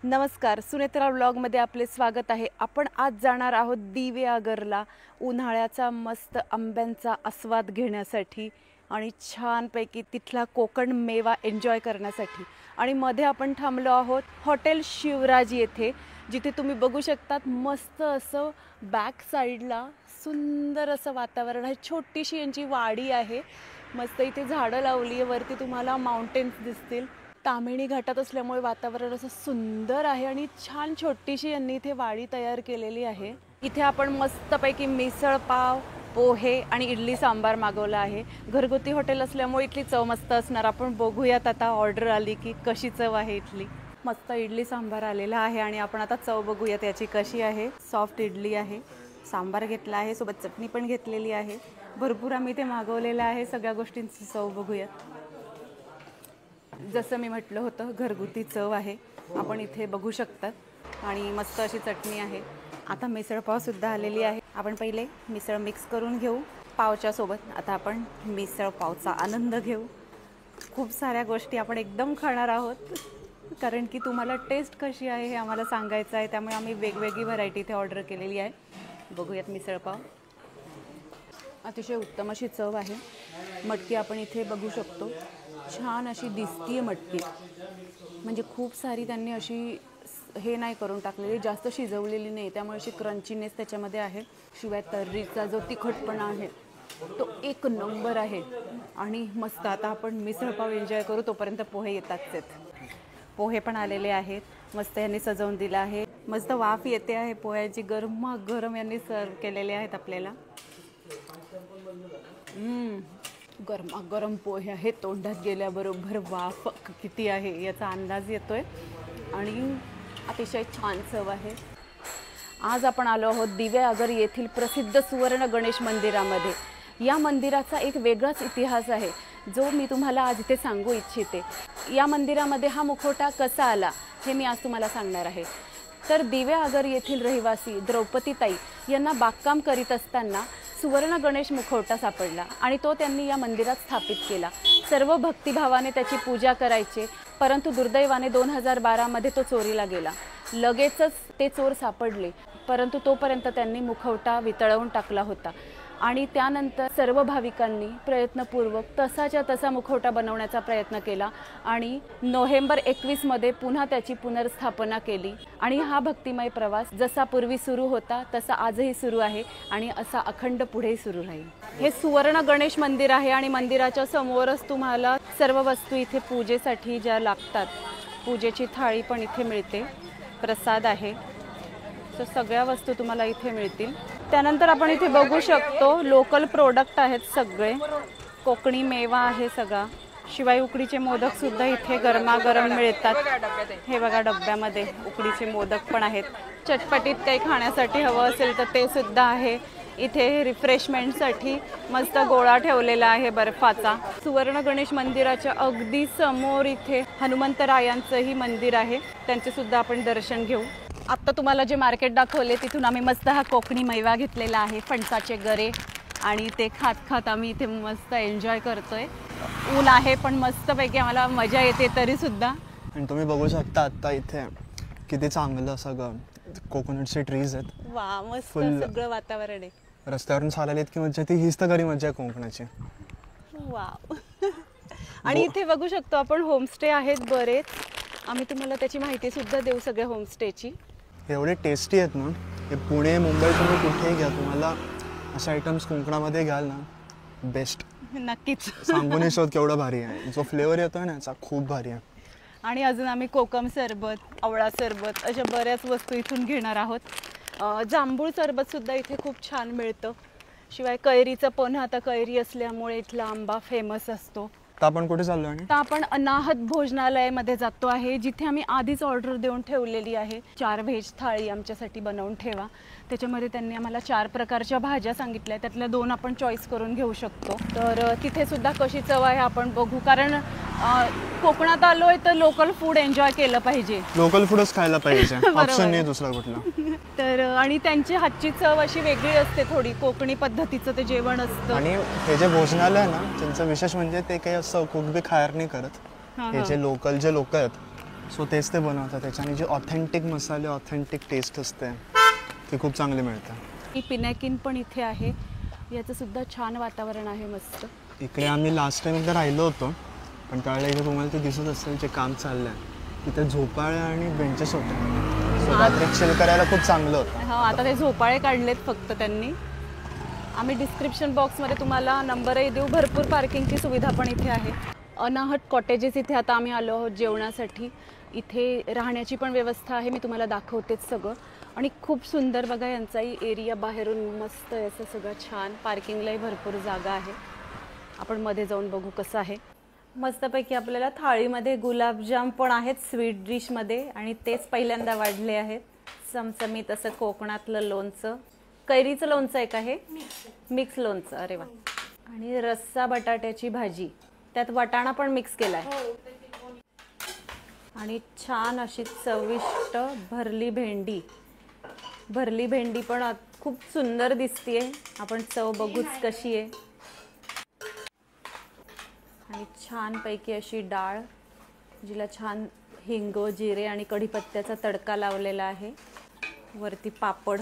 नमस्कार, सुनेत्रा व्लॉगमध्ये आपले स्वागत आहे। आपण आज जाणार आहोत दिवेआगरला उन्हाळ्याचा मस्त आंब्यांचा आस्वाद घेण्यासाठी आणि छानपैकी तिथला कोकण मेवा एन्जॉय करण्यासाठी। आणि मध्ये आपण थांबलो आहोत हॉटेल शिवराज येथे, जिथे तुम्ही बघू शकतात मस्त असं बॅक साइडला सुंदर असं वातावरण आहे। छोटीशी यांची वाडी आहे, मस्त इथे झाडं लावली आहे, वरती तुम्हाला माउंटेन्स दिसतील। तामिणी घाटात असल्यामुळे वातावरण असं सुंदर आहे आणि छान छोटीशी यांनी इथे वाडी तयार केलेली आहे। इथे आपण मस्तपैकी मिसळ पाव, पोहे आणि इडली सांबार मागवला आहे। घरगुती हॉटेल असल्यामुळे इथली चव मस्त असणार। आपण बघूयात आता ऑर्डर आली की कशी चव आहे इथली। मस्त इडली सांबार आलेला आहे आणि आपण आता चव बघूयात याची कशी आहे। सॉफ्ट इडली आहे, सांबार घेतला आहे, सोबत चटणी पण घेतलेली आहे। भरपूर आम्ही इथे मागवलेलं आहे। सगळ्या गोष्टींची चव बघूयात। जसं मी म्हटलं होतं घरगुती चव आहे, आपण इथे बघू शकतात। आणि मस्त अशी चटणी आहे। आता मिसळ पाव सुद्धा आलेली आहे। आपण पहिले मिसळ मिक्स करून घेऊ पावच्या सोबत। आता आपण मिसळ पावचा आनंद घेऊ। खूप साऱ्या गोष्टी आपण एकदम खाणार आहोत, कारण की तुम्हाला टेस्ट कशी आहे हे आम्हाला सांगायचं आहे। त्यामुळे आम्ही वेगवेगळी व्हरायटी इथे ऑर्डर केलेली आहे। बघूयात मिसळ पाव। अतिशय उत्तम अशी चव आहे। मटकी आपण इथे बघू शकतो, छान अशी दिसतीये मटकी। म्हणजे खूप सारी त्यांनी अशी हे नाही करून टाकलेली, जास्त शिजवलेली नाही, त्यामुळे अशी क्रंचीनेस त्याच्यामध्ये आहे। शिवाय तर्रीचा जो तिखटपणा आहे तो एक नंबर आहे। आणि मस्त आता आपण मिसळ पाव एन्जॉय करू, तोपर्यंत पोहे येतातच आहेत। पोहे पण आलेले आहेत, मस्त यांनी सजवून दिलं आहे। मस्त वाफ येते आहे पोह्याची, गरम यांनी सर्व केलेले आहेत आपल्याला। गरम पोहे आहे, तोंडात गेल्याबरोबर वाफ किती आहे याचा अंदाज येतोय आणि अतिशय छान चव आहे। आज आपण आलो आहोत दिवेआगर येथील प्रसिद्ध सुवर्ण गणेश मंदिरामध्ये। या मंदिराचा एक वेगळाच इतिहास आहे, जो मी तुम्हाला आज इथे सांगू इच्छिते। या मंदिरामध्ये हा मुखवटा कसा आला हे मी आज तुम्हाला सांगणार आहे। तर दिवेआगर येथील रहिवासी द्रौपदीताई यांना बागकाम करीत असताना सुवर्ण गणेश मुखवटा सापडला आणि तो त्यांनी या मंदिरात स्थापित केला। सर्व भक्तिभावाने त्याची पूजा करायचे, परंतु दुर्दैवाने 2012 मध्ये तो चोरीला गेला। लगेचच ते चोर सापडले, परंतु तोपर्यंत त्यांनी मुखवटा वितळवून टाकला होता। आणि त्यानंतर सर्व भाविकांनी प्रयत्नपूर्वक तसाच्या तसा मुखवटा बनवण्याचा प्रयत्न केला आणि नोव्हेंबर 21 मध्ये पुन्हा त्याची पुनर्स्थापना केली। आणि हा भक्तिमय प्रवास जसा पूर्वी सुरू होता तसा आजही सुरू आहे आणि असा अखंड पुढे सुरू राहील। हे सुवर्ण गणेश मंदिर आहे आणि मंदिराच्या समोरच तुम्हाला सर्व वस्तू इथे पूजेसाठी ज्या लागतात, पूजेची थाळी पण इथे मिळते, प्रसाद आहे, तर सगळ्या वस्तू तुम्हाला इथे मिळतील। त्यानंतर आपण इथे बघू शकतो लोकल प्रोडक्ट आहेत सगळे, कोकणी मेवा आहे सगळा। शिवाय उकडीचे मोदक सुद्धा इथे गरमागरम मिळतात। हे बघा डब्यामध्ये उकडीचे मोदक पण आहेत। चटपटीत काही खाण्यासाठी हवं असेल तर ते सुद्धा आहे इथे। रिफ्रेशमेंटसाठी मस्त गोळा ठेवलेला आहे बर्फाचा। सुवर्ण गणेश मंदिराच्या अगदी समोर इथे हनुमंतरायांचंही मंदिर आहे, त्यांचे सुद्धा आपण दर्शन घेऊ। आता तुम्हाला जे मार्केट दाखवले तिथून आम्ही मस्त हा कोकणी मेवा घेतलेला आहे, फणसाचे गरे, आणि ते खात खात आम्ही इथे मस्त एन्जॉय करतोय। ऊन आहे पण मस्तपैकी आम्हाला मजा येते तरी सुद्धा। आणि तुम्ही बघू शकता आता इथे किती चांगलं सगळं कोकोनटचे ट्रीज आहेत। वा, मस्त सगळं वातावरण आहे। रस्त्यावरून चालायला इतकी मजा ती हीच तर खरी मजा आहे कोकणाची। वाव। आणि इथे बघू शकतो आपण होमस्टे आहेत बरेच, आम्ही तुम्हाला त्याची माहिती सुद्धा देऊ सगळ्या होमस्टेची। एवढे टेस्टी आहेत ना, हे पुणे मुंबई तुम्ही कुठेही घ्या, तुम्हाला अशा आयटम्स कोकणामध्ये घ्याल ना बेस्ट। नक्कीच सांगून शोध केवढा भारी आहे, जो फ्लेवर येतोय ना याचा खूप भारी आहे। आणि अजून आम्ही कोकम सरबत, आवळा सरबत अशा बऱ्याच वस्तू इथून घेणार आहोत। जांभूळ सरबत सुद्धा इथे खूप छान मिळतं। शिवाय कैरीचं पण, आता कैरी असल्यामुळे इथला आंबा फेमस असतो। तर आपण कुठे चाललो आणि तर आपण अनाहत भोजनालयामध्ये जातो आहे, जिथे आम्ही आधीच ऑर्डर देऊन ठेवलेली आहे। 4 व्हेज थाळी आमच्यासाठी बनवून ठेवा। त्याच्यामध्ये त्यांनी आम्हाला 4 प्रकारच्या भाज्या सांगितल्या, त्यातल्या 2 आपण चॉईस करून घेऊ शकतो। तर तिथे सुद्धा कशी चव आहे आपण बघू, कारण कोकणात आलोय तर लोकल फूड एन्जॉय केलं पाहिजे, लोकल फूडच खायला पाहिजे, ऑप्शन नाही दुसरा कुठला। तर आणि त्यांची हातची चव अशी वेगळी असते, थोडी कोकणी पद्धतीचं ते जेवण असतं। आणि हे जे भोजनालय आहे ना, त्यांचं विशेष म्हणजे ते काही असं कुक बी खायर नाही करत। हे जे लोकल जे लोक आहेत सो तेच ते बनवतात. त्याच्याने जे ऑथेंटिक मसाले, ऑथेंटिक टेस्ट असते ती खूप चांगली मिळते. ही पिनॅकिन पण इथे आहे. याचं सुद्धा छान वातावरण आहे, मस्त. इकडे आम्ही लास्ट टाइम एकदा राहिलो होतो, पण त्यावेळेला इथे तुम्हाला ते दिसत असेल जे काम चाललं आहे तिथे झोपाळे आणि बेंचेस होते. सो रात्री चिल करायला खूप चांगलं होतं. हा, आता ते झोपाळे काढलेत फक्त त्यांनी. आम्ही डिस्क्रिप्शन बॉक्समध्ये तुम्हाला नंबरही देऊ. भरपूर पार्किंगची सुविधा पण इथे आहे. अनाहत कॉटेजेस इथे आता आम्ही आलो आहोत जेवणासाठी. इथे राहण्याची पण व्यवस्था आहे, मी तुम्हाला दाखवतेच सगळं. आणि खूप सुंदर बघा यांचाही एरिया, बाहेरून मस्त याचं सगळं छान. पार्किंगलाही भरपूर जागा आहे. आपण मध्ये जाऊन बघू कसं आहे. मस्तपैकी आपल्याला थाळीमध्ये गुलाबजाम पण आहेत स्वीट डिशमध्ये, आणि तेच पहिल्यांदा वाढले आहेत. चमचमीत असं कोकणातलं लोणचं, कैरीचं लोणचं आहे का हे? मिक्स लोणचं. अरे वा. आणि रस्सा बटाट्याची भाजी, त्यात वाटाणा पण मिक्स केला आहे. आणि छान अशी चविष्ट भरली भेंडी. भरली भेंडी पण खूप सुंदर दिसतीये. आपण चव बघूच कशी आहे. आणि छानपैकी अशी डाळ, जिला छान हिंग, जिरे आणि कढीपत्त्याचा तडका लावलेला आहे. वरती पापड.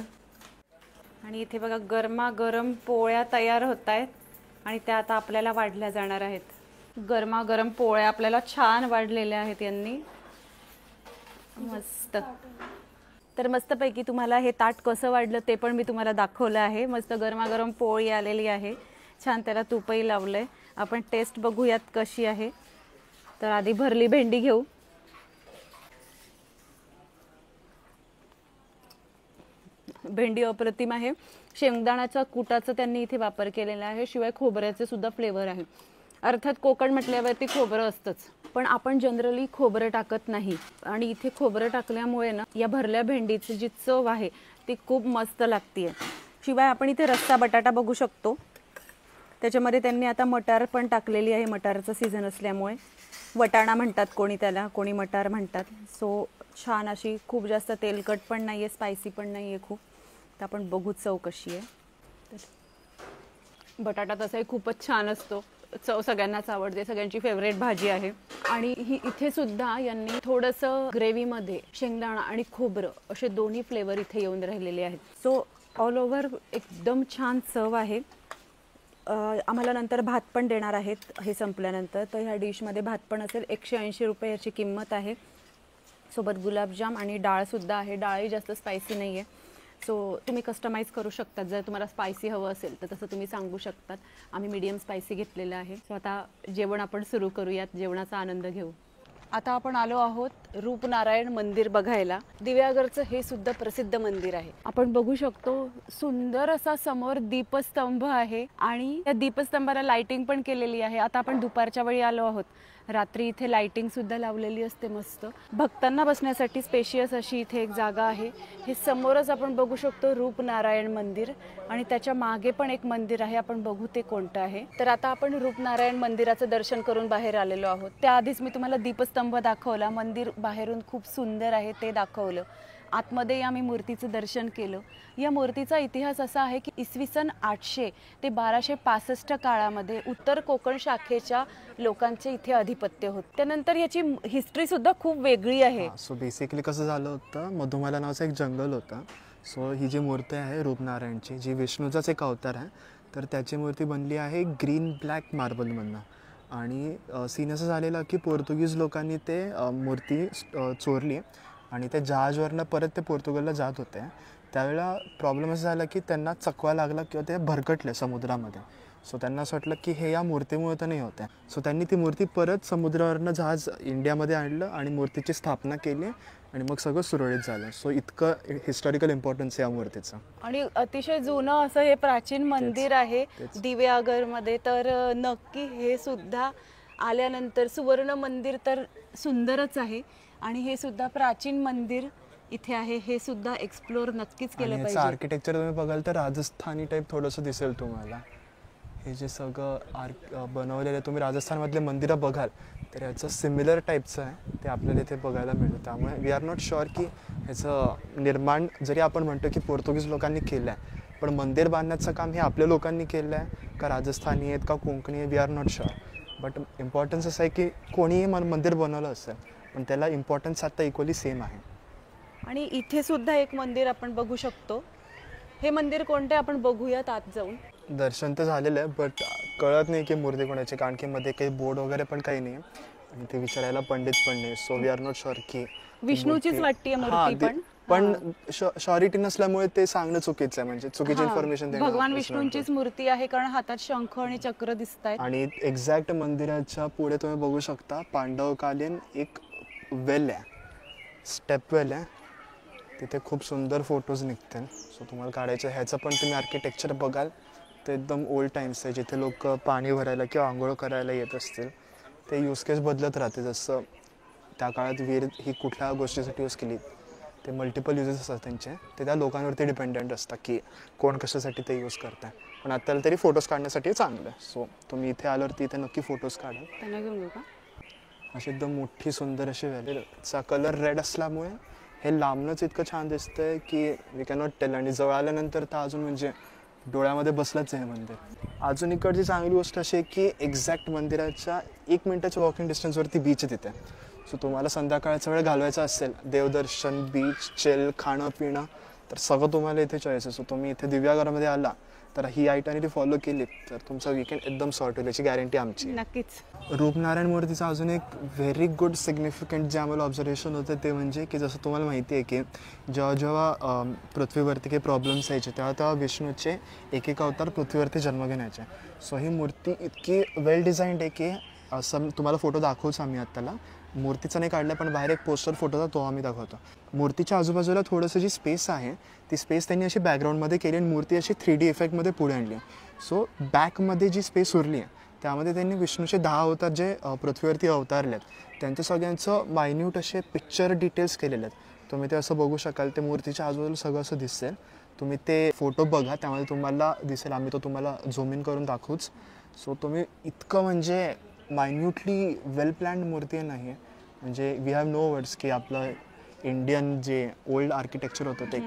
आणि इथे बघा गरमागरम पोळ्या तयार होत आहेत आणि त्या आता आपल्याला वाढल्या जाणार आहेत. गरमागरम पोळ्या आपल्याला छान वाढलेल्या आहेत यांनी. मस्त. तर मस्तपैकी तुम्हाला हे ताट कसं वाढलं ते पण मी तुम्हाला दाखवलं आहे. मस्त गरमागरम पोळी आलेली आहे, छान त्याला तूपही लावलंय. आपण टेस्ट बघूयात कशी आहे. तर आधी भरली भेंडी घेऊ. भेंडी अप्रतिम आहे. शेंगदाण्याचा कुटाचा त्यांनी इथे वापर केलेला आहे, शिवाय खोबऱ्याचे सुद्धा फ्लेवर आहे. अर्थात कोकण म्हटल्यावरती खोबरं असतंच, पण आपण जनरली खोबरं टाकत नाही. आणि इथे खोबरं टाकल्यामुळे ना या भरल्या भेंडीची जी चव आहे ती खूप मस्त लागते. शिवाय आपण इथे रस्सा बटाटा बघू शकतो. त्याच्यामध्ये त्यांनी आता मटार पण टाकलेली आहे. मटारचं सीझन असल्यामुळे वटाणा म्हणतात कोणी त्याला, कोणी मटार म्हणतात. सो छान अशी, खूप जास्त तेलकट पण नाही आहे, स्पायसी पण नाही आहे खूप. तर आपण बघू चव कशी आहे. तर बटाटा तसाही खूपच छान असतो, चव सगळ्यांनाच आवडते, सगळ्यांची फेवरेट भाजी आहे. आणि ही इथे सुद्धा यांनी थोडंसं ग्रेव्हीमध्ये शेंगदाणा आणि खोबरं असे दोन्ही फ्लेवर इथे येऊन राहिलेले आहेत. सो ऑल ओव्हर एकदम छान चव आहे. आम्हाला नंतर भात पण देणार आहेत हे संपल्यानंतर. तर ह्या डिशमध्ये भात पण असेल. 180 रुपये याची किंमत आहे. सोबत गुलाबजाम आणि डाळसुद्धा आहे. डाळही जास्त स्पायसी नाही आहे. सो तुम्ही कस्टमाइज करू शकतात. जर तुम्हाला स्पायसी हवं असेल तर तसं तुम्ही सांगू शकतात. आम्ही मीडियम स्पायसी घेतलेलं आहे. सो आता जेवण आपण सुरू करूयात, जेवणाचा आनंद घेऊ. आता आपण आलो आहोत रूपनारायण मंदिर बघायला. दिव्यागरचं हे सुद्धा प्रसिद्ध मंदिर आहे. आपण बघू शकतो सुंदर असा समोर दीपस्तंभ आहे आणि त्या दीपस्तंभाला लाइटिंग पण केलेली आहे. आता आपण दुपारच्या वेळी आलो आहोत. रात्री इथे लाइटिंग सुद्धा लावलेली असते मस्त. भक्तांना बसण्यासाठी स्पेशियस अशी इथे एक जागा आहे. हे समोरच आपण बघू शकतो रूपनारायण मंदिर, आणि त्याच्या मागे पण एक मंदिर आहे. आपण बघू ते कोणतं आहे. तर आता आपण रूपनारायण मंदिराचं दर्शन करून बाहेर आलेलो आहोत. त्याआधीच मी तुम्हाला दीपस्तंभ दाखवला. मंदिर बाहेरून खूप सुंदर आहे ते दाखवलं. आतमध्ये आम्ही मूर्तीचं दर्शन केलं. या मूर्तीचा इतिहास असा आहे की इसवी सन 800 ते 1265 काळामध्ये उत्तर कोकण शाखेच्या लोकांचे इथे अधिपत्य होते. त्यानंतर याची हिस्ट्री सुद्धा खूप वेगळी आहे. सो बेसिकली कसं झालं होतं, मधुमाला नावाचं एक जंगल होतं. सो ही जी मूर्ती आहे रूपनारायणची, जी विष्णूचाच एक अवतार आहे, तर त्याची मूर्ती बनली आहे ग्रीन ब्लॅक मार्बलमधनं. आणि सीन असं झालेलं की पोर्तुगीज लोकांनी ते मूर्ती चोरली आणि ते जहाजवरनं परत ते पोर्तुगलला जात होते. त्यावेळेला प्रॉब्लेम असा झाला की त्यांना चकवा लागला किंवा ते भरकटले समुद्रामध्ये. सो त्यांना असं वाटलं की हे या मूर्तीमुळे तर नाही होते. सो त्यांनी ती मूर्ती परत समुद्रावरनं जहाज इंडियामध्ये आणलं आणि मूर्तीची स्थापना केली आणि मग सगळं सुरळीत झालं. सो इतकं हिस्टॉरिकल इम्पॉर्टन्स आहे या मूर्तीचं. आणि अतिशय जुनं असं हे प्राचीन मंदिर आहे दिव्यागरमध्ये. तर नक्की हे सुद्धा आल्यानंतर, सुवर्ण मंदिर तर सुंदरच आहे आणि हे सुद्धा प्राचीन मंदिर इथे आहे, हे सुद्धा एक्सप्लोर नक्कीच केलं पाहिजे. आर्किटेक्चर तुम्ही बघाल तर राजस्थानी टाईप थोडंसं दिसेल तुम्हाला. हे जे सगळं बनवलेलं आहे, तुम्ही राजस्थानमधले मंदिरं बघाल तर याचं सिमिलर टाईपचं आहे, ते आपल्याला इथे बघायला मिळतं. त्यामुळे वी आर नॉट शुअर की ह्याचं निर्माण जरी आपण म्हणतो की पोर्तुगीज लोकांनी केलं आहे, पण मंदिर बांधण्याचं काम हे आपल्या लोकांनी केलं आहे का राजस्थानी आहेत का कोकणी आहे, we are not sure. But importance असं आहे की कोणीही मंदिर बनवलं असेल पण त्याला इम्पॉर्टन्स आता इक्वली सेम आहे. आणि इथे सुद्धा एक मंदिर आपण बघू शकतो. हे मंदिर कोणते आपण बघूयात आत जाऊन. दर्शन तर झालेलं आहे, बट कळत नाही की मूर्ती कोणाची, कारण की मध्ये काही बोर्ड वगैरे पण काही नाही आणि ते विचारायला पंडित पण नाही. So we are not sure की विष्णूचीच वाटते मूर्ती. पण शॉरिटी नसल्यामुळे ते सांगणं चुकीचं आहे, म्हणजे चुकीची इन्फॉर्मेशन देणं. भगवान विष्णूंचीच मूर्ती आहे, कारण हातात शंख आणि चक्र दिसत आहेत. आणि एक्झॅक्ट मंदिराच्या पुढे तुम्ही बघू शकता पांडवकालीन एक वेल आहे, स्टेप वेल आहे. तिथे खूप सुंदर फोटोज निघतील. सो तुम्हाला काढायचं ह्याचं पण तुम्ही आर्किटेक्चर बघाल ते एकदम ओल्ड टाइम्स आहे, जिथे लोक पाणी भरायला किंवा आंघोळ करायला येत असतील. ते यूज केस बदलत राहते, जसं त्या काळात विहीर ही कुठल्या गोष्टीसाठी यूज केली, ते मल्टिपल युजेस असतात त्यांचे, ते त्या लोकांवरती डिपेंडंट असतात की कोण कशासाठी ते यूज करत आहे. पण आत्ताला तरी फोटोज काढण्यासाठी चांगलं आहे. सो तुम्ही इथे आल्यावरती इथे नक्की फोटोज काढा. त्यांना घेऊन येऊ का? अशी एकदम मोठी सुंदर अशी व्हॅलीचा कलर रेड असल्यामुळे हे लांबनंच इतकं छान दिसतंय की वी कॅनॉट टेल. आणि जवळ आल्यानंतर तर अजून म्हणजे डोळ्यामध्ये बसलंच आहे हे मंदिर. अजून इकडची चांगली गोष्ट अशी आहे की एक्झॅक्ट मंदिराच्या 1 मिनिटाच्या वॉकिंग डिस्टन्सवरती बीच आहे तिथे. सो तुम्हाला संध्याकाळचा वेळ घालवायचा असेल, देवदर्शन, बीच, चिल, खाणं पिणं, तर सगळं तुम्हाला इथे चॉईस आहे. सो तुम्ही इथे दिव्यागरामध्ये आला तर ही आयटनरी फॉलो केली तर तुमचा वीकेंड एकदम सॉर्ट होईल, याची गॅरंटी आमची. नक्कीच. रूपनारायण मूर्तीचं अजून एक व्हेरी गुड सिग्निफिकंट जे आम्हाला ऑब्झर्वेशन होतं ते म्हणजे की जसं तुम्हाला माहिती आहे की जेव्हा जेव्हा पृथ्वीवरती काही प्रॉब्लेम्स यायचे तेव्हा तेव्हा विष्णूचे एक अवतार पृथ्वीवरती जन्म घेण्याचे. सो ही मूर्ती इतकी वेल डिझाईन्ड आहे की असं तुम्हाला फोटो दाखवूच आम्ही आत्ताला. मूर्तीचा नाही काढला पण बाहेर एक पोस्टर फोटो होता, तो आम्ही दाखवतो. मूर्तीच्या आजूबाजूला थोडंसं जी स्पेस आहे ती स्पेस त्यांनी अशी बॅकग्राऊंडमध्ये केली आणि मूर्ती अशी 3D इफेक्टमध्ये पुढे आणली. सो बॅकमध्ये जी स्पेस उरली आहे त्यामध्ये त्यांनी विष्णूचे 10 अवतार जे पृथ्वीवरती अवतारले आहेत त्यांच्या सगळ्यांचं मायन्यूट असे पिक्चर डिटेल्स केलेले आहेत. तुम्ही ते असं बघू शकाल. ते मूर्तीच्या आजूबाजूला सगळं असं दिसेल. तुम्ही ते फोटो बघा, त्यामध्ये तुम्हाला दिसेल. आम्ही तो तुम्हाला झूम इन करून दाखवूच. सो तुम्ही इतकं म्हणजे मायन्यूटली वेल प्लॅन्ड मूर्ती नाही आहे, म्हणजे वी हॅव नो वर्ड्स की आपलं इंडियन जे ओल्ड आर्किटेक्चर होतं ते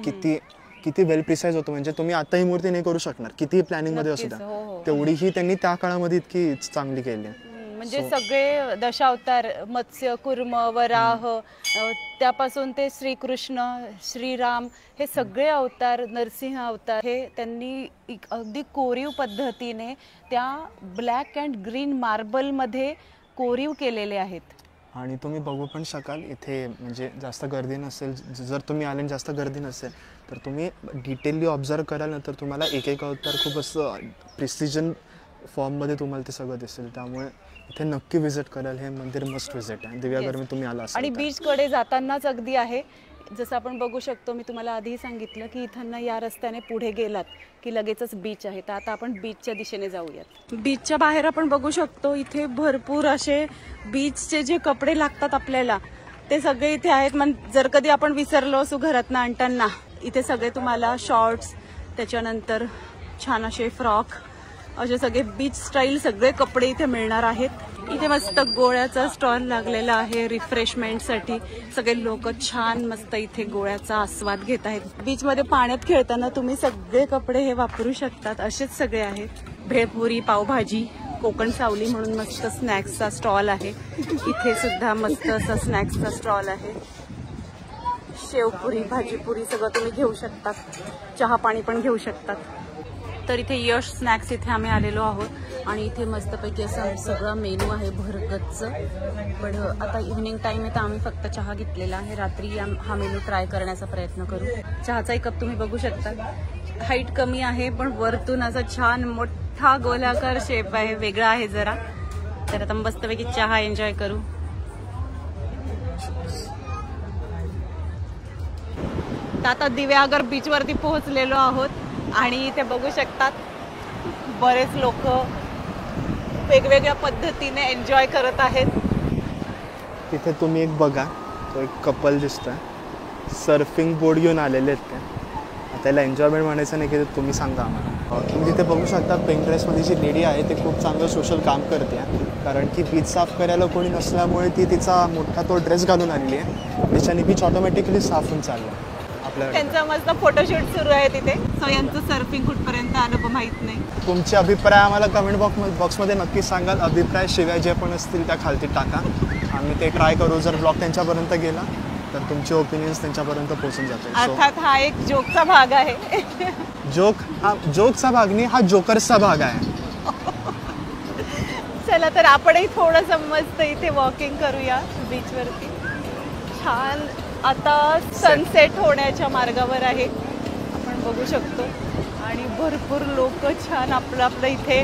किती वेल प्रिसाईज होतं. म्हणजे तुम्ही आता ही मूर्ती नाही करू शकणार कितीही प्लॅनिंगमध्ये असू द्या, तेवढीही त्यांनी त्या काळामध्ये इतकी चांगली केली आहे. म्हणजे सगळे दशावतार, मत्स्य, कुर्म, वराह, त्यापासून ते श्रीकृष्ण, श्रीराम, हे सगळे अवतार, नरसिंह अवतार, हे त्यांनी अगदी कोरीव पद्धतीने त्या ब्लॅक अँड ग्रीन मार्बलमध्ये कोरीव केलेले आहेत. आणि तुम्ही बघू पण शकाल इथे, म्हणजे जास्त गर्दी नसेल, जर तुम्ही आले जास्त गर्दी नसेल तर तुम्ही डिटेलली ऑब्झर्व कराल ना तर तुम्हाला एक अवतार खूप असं प्रिसिजन फॉर्ममध्ये तुम्हाला ते सगळं दिसेल. त्यामुळे इथे नक्की व्हिजिट कराल. हे मंदिर मस्ट व्हिजिट आहे दिव्यागरमध्ये तुम्ही आला असाल. आणि बीचकडे जातानाच अगदी आहे, जसं आपण बघू शकतो. मी तुम्हाला आधीही सांगितलं की इथं या रस्त्याने पुढे गेलात की लगेचच बीच आहे. तर आता आपण बीचच्या दिशेने जाऊयात. बीचच्या बाहेर आपण बघू शकतो इथे भरपूर असे बीचचे जे कपडे लागतात आपल्याला ते सगळे इथे आहेत. जर कधी आपण विसरलो असू घरातनं आणताना, इथे सगळे तुम्हाला शॉर्ट्स, त्याच्यानंतर छान असे फ्रॉक, असे सगळे बीच स्टाईल सगळे कपडे इथे मिळणार आहेत. इथे मस्त गोळ्याचा स्टॉल लागलेला आहे रिफ्रेशमेंटसाठी. सगळे लोक छान मस्त इथे गोळ्याचा आस्वाद घेत आहेत. बीचमध्ये पाण्यात खेळताना तुम्ही सगळे कपडे हे वापरू शकतात, असेच सगळे आहेत. भेळपुरी, पावभाजी, कोकण सावली म्हणून मस्त स्नॅक्सचा स्टॉल आहे. इथे सुद्धा मस्त असा स्नॅक्सचा स्टॉल आहे. शेवपुरी, भाजीपुरी सगळं तुम्ही घेऊ शकतात. चहा पाणी पण घेऊ शकतात. तर इथे यश स्नॅक्स इथे आम्ही आलेलो आहोत आणि इथे मस्तपैकी असं सगळं मेनू आहे भरगच्च. पण आता इव्हनिंग टाइम आहे तर आम्ही फक्त चहा घेतलेला आहे. रात्री हा मेनू ट्राय करण्याचा प्रयत्न करू. चहाचा एक कप तुम्ही बघू शकता. हाईट कमी आहे पण वरतून असा छान मोठा गोलाकार शेप आहे, वेगळा आहे जरा. तर आता मस्तपैकी चहा एन्जॉय करू. आता दिव्यागर बीचवरती पोहोचलेलो आहोत आणि इथे बघू शकतात बरेच लोक वेगवेगळ्या पद्धतीने एन्जॉय करत आहेत. तिथे तुम्ही एक बघा, तो एक कपल दिसतोय, सर्फिंग बोर्ड घेऊन आलेले आहेत ते. त्याला एन्जॉयमेंट म्हणायचं नाही की तुम्ही सांगा आम्हाला. तुम्ही तिथे बघू शकता पिंक ड्रेसमध्ये जी लेडी आहे ती खूप चांगलं सोशल काम करते, कारण की बीच साफ करायला कोणी नसल्यामुळे ती तिचा मोठा तो ड्रेस घालून आलेली आहे. त्याच्याने बीच ऑटोमॅटिकली साफ होऊन चाललं. आपल्याकडे. त्यांचा मस्त फोटोशूट सुरू आहे तिथे. सो यांचं सर्फिंग कुठपर्यंत आलं माहित नाही. तुमचे अभिप्राय आम्हाला कमेंट बॉक्समध्ये नक्कीच सांगाल. अभिप्राय शिवाय जे पण असतील त्या खालती टाका, आम्ही ते ट्राय करू. जर ब्लॉग त्यांच्यापर्यंत गेला तर तुमचे ओपिनियन्स त्यांच्यापर्यंत पोहोचून जातील. अर्थात हा एक जोकचा भाग आहे. जोकचा भाग नाही, हा जोकर्सचा भाग आहे. चला तर आपणही थोडंसं मस्त इथे वॉकिंग करूया बीचवरती. छान आता सनसेट होण्याच्या मार्गावर आहे, आपण बघू शकतो. आणि भरपूर लोक छान आपलं इथे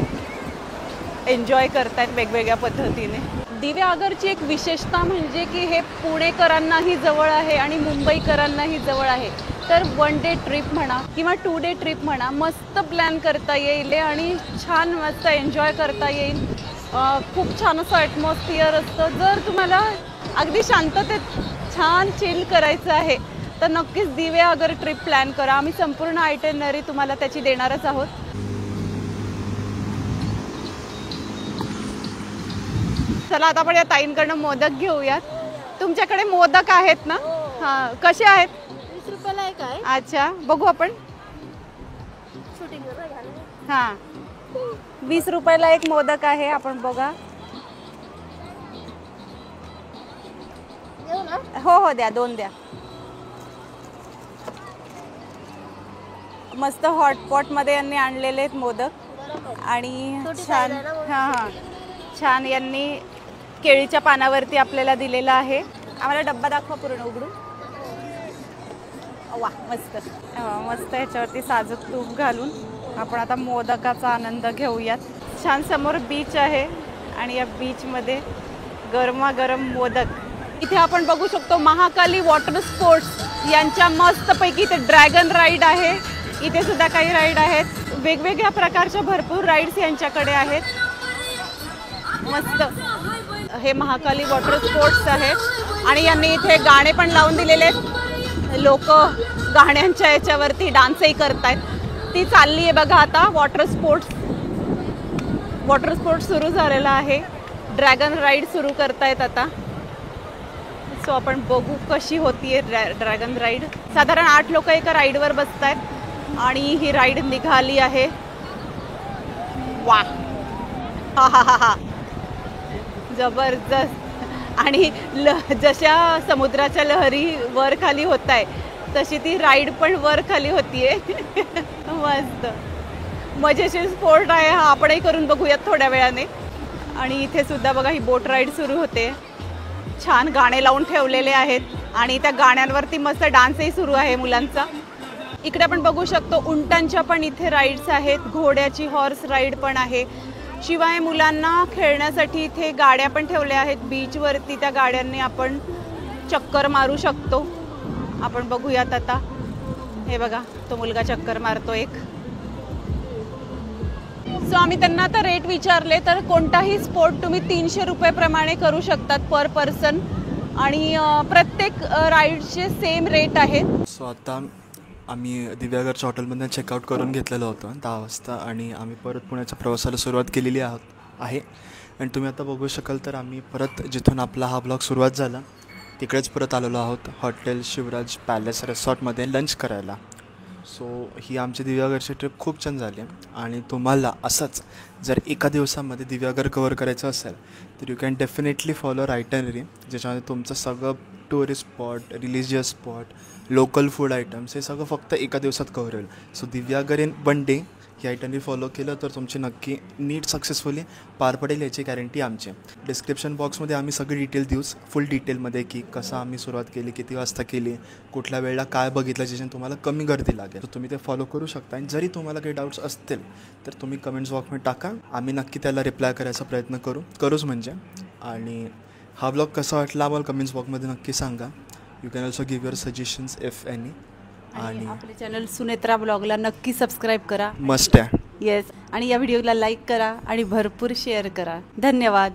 एन्जॉय करतात वेगवेगळ्या पद्धतीने. दिवेआगरची एक विशेषता म्हणजे की हे पुणेकरांनाही जवळ आहे आणि मुंबईकरांनाही जवळ आहे. तर 1 डे ट्रिप म्हणा किंवा 2 डे ट्रिप म्हणा, मस्त प्लॅन करता येईल आणि छान मस्त एन्जॉय करता येईल. खूप छान असं ॲटमॉस्फिअर असतं. जर तुम्हाला अगदी शांततेत छान चिल करायचं आहे तर नक्कीच दिवेआगर ट्रिप प्लॅन करा. आम्ही संपूर्ण आयटिनरी तुम्हाला त्याची देणारच आहोत. चला आता आपण या ताईंकडनं मोदक घेऊयात. तुमच्याकडे मोदक आहेत ना? हां, कसे आहेत? 20 रुपयाला एक आहे. अच्छा, बघू आपण. हां, 20 रुपयाला एक मोदक आहे. आपण बघा. देऊ ना? हो हो, द्या, 2 द्या. मस्त हॉटपॉटमध्ये यांनी आणलेले आहेत मोदक आणि छान. हां हां, छान यांनी केळीच्या पानावरती आपल्याला दिलेला आहे. आम्हाला डब्बा दाखवा पूर्ण उघडून. वा, मस्त मस्त ह्याच्यावरती साजूक तूप घालून आपण आता मोदकाचा आनंद घेऊयात. छान समोर बीच आहे आणि या बीचमध्ये गरमागरम मोदक. इथे आपण बघू शकतो महाकाली वॉटर स्पोर्ट्स यांच्या मस्तपैकी इथे ड्रॅगन राईड आहे. इथे सुद्धा काही राईड आहेत. वेगवेगळ्या प्रकारच्या भरपूर राईड्स यांच्याकडे आहेत. मस्त हे महाकाली वॉटर स्पोर्ट्स आहेत आणि यांनी इथे गाणे पण लावून दिलेले आहेत. लोक गाण्यांच्या याच्यावरती डान्सही करतायत. ती चालली आहे बघा आता. वॉटर स्पोर्ट्स सुरू झालेला आहे. ड्रॅगन राईड सुरू करतायत आता. सो आपण बघू कशी होतीये ड्रॅगन राईड. साधारण 8 लोक एका राईडवर बसतायत आणि ही राईड निघाली आहे. वा, हा हा हा हा, जबरदस्त. आणि जशा समुद्राच्या लहरी वर खाली होत आहे तशी ती राईड पण वर खाली होतीये. मस्त मजेशीर स्पोर्ट आहे हा. आपणही करून बघूयात थोड्या वेळाने. आणि इथे सुद्धा बघा ही बोट राईड सुरू होते. छान गाणे लावून ठेवलेले आहेत आणि त्या गाण्यांवरती मस्त डान्सही सुरू आहे मुलांचा. इकडे आपण बघू शकतो उंटांच्या पण इथे राईड्स आहेत. घोड्याची हॉर्स राईड पण आहे. शिवाय मुलांना खेळण्यासाठी इथे गाड्या पण ठेवल्या आहेत बीचवरती. त्या गाड्यांनी आपण चक्कर मारू शकतो. आपण बघूयात आता. हे बघा, तो मुलगा चक्कर मारतो एक. सो आम्ही त्यांना आता रेट विचारले तर कोणताही स्पोर्ट तुम्ही 300 रुपये प्रमाणे करू शकतात पर पर्सन आणि प्रत्येक राईडचे सेम रेट आहेत. सो आता आम्ही दिव्यागरच्या हॉटेलमधून चेकआउट करून घेतलेलं होतं 10 वाजता आणि आम्ही परत पुण्याच्या प्रवासाला सुरुवात केलेली आहे. आणि तुम्ही आता बघू शकाल तर आम्ही परत जिथून आपला हा ब्लॉग सुरुवात झाला तिकडेच परत आलेलो आहोत. हॉटेल शिवराज पॅलेस रिसॉर्टमध्ये लंच करायला. सो ही आमची दिव्यागरची ट्रिप खूप छान झाली. आणि तुम्हाला असंच जर एका दिवसामध्ये दिव्यागर कवर करायचं असेल तर you can definitely follow itinerary, ज्याच्यामध्ये तुमचं सगळं tourist spot, religious spot, local food items हे सगळं फक्त एका दिवसात कव्हर होईल. So Diveagar in 1 day he itinerary follow केलं तर तुमची नक्की नीट सक्सेसफुली पार पडेल याची गॅरंटी आमची. डिस्क्रिप्शन बॉक्समध्ये आम्ही सगळी डिटेल देऊच फुल डिटेलमध्ये की कसं आम्ही सुरुवात केली, किती वाजता केली, कुठल्या वेळेला काय बघितलं, ज्याच्याने तुम्हाला कमी गर्दी लागेल. तर तुम्ही ते फॉलो करू शकता. आणि जरी तुम्हाला काही डाऊट्स असतील तर तुम्ही कमेंट्स बॉक्समध्ये टाका. आम्ही नक्की त्याला रिप्लाय करायचा प्रयत्न करूच म्हणजे. आणि हा ब्लॉग कसा वाटला आम्हाला कमेंट्स बॉक्समध्ये नक्की सांगा. You can also give your suggestions if any. आणि आपले चॅनल सुनेत्रा ब्लॉगला नक्की सबस्क्राईब करा. मस्ट आहे. येस. आणि या व्हिडिओला लाईक करा आणि भरपूर शेअर करा. धन्यवाद.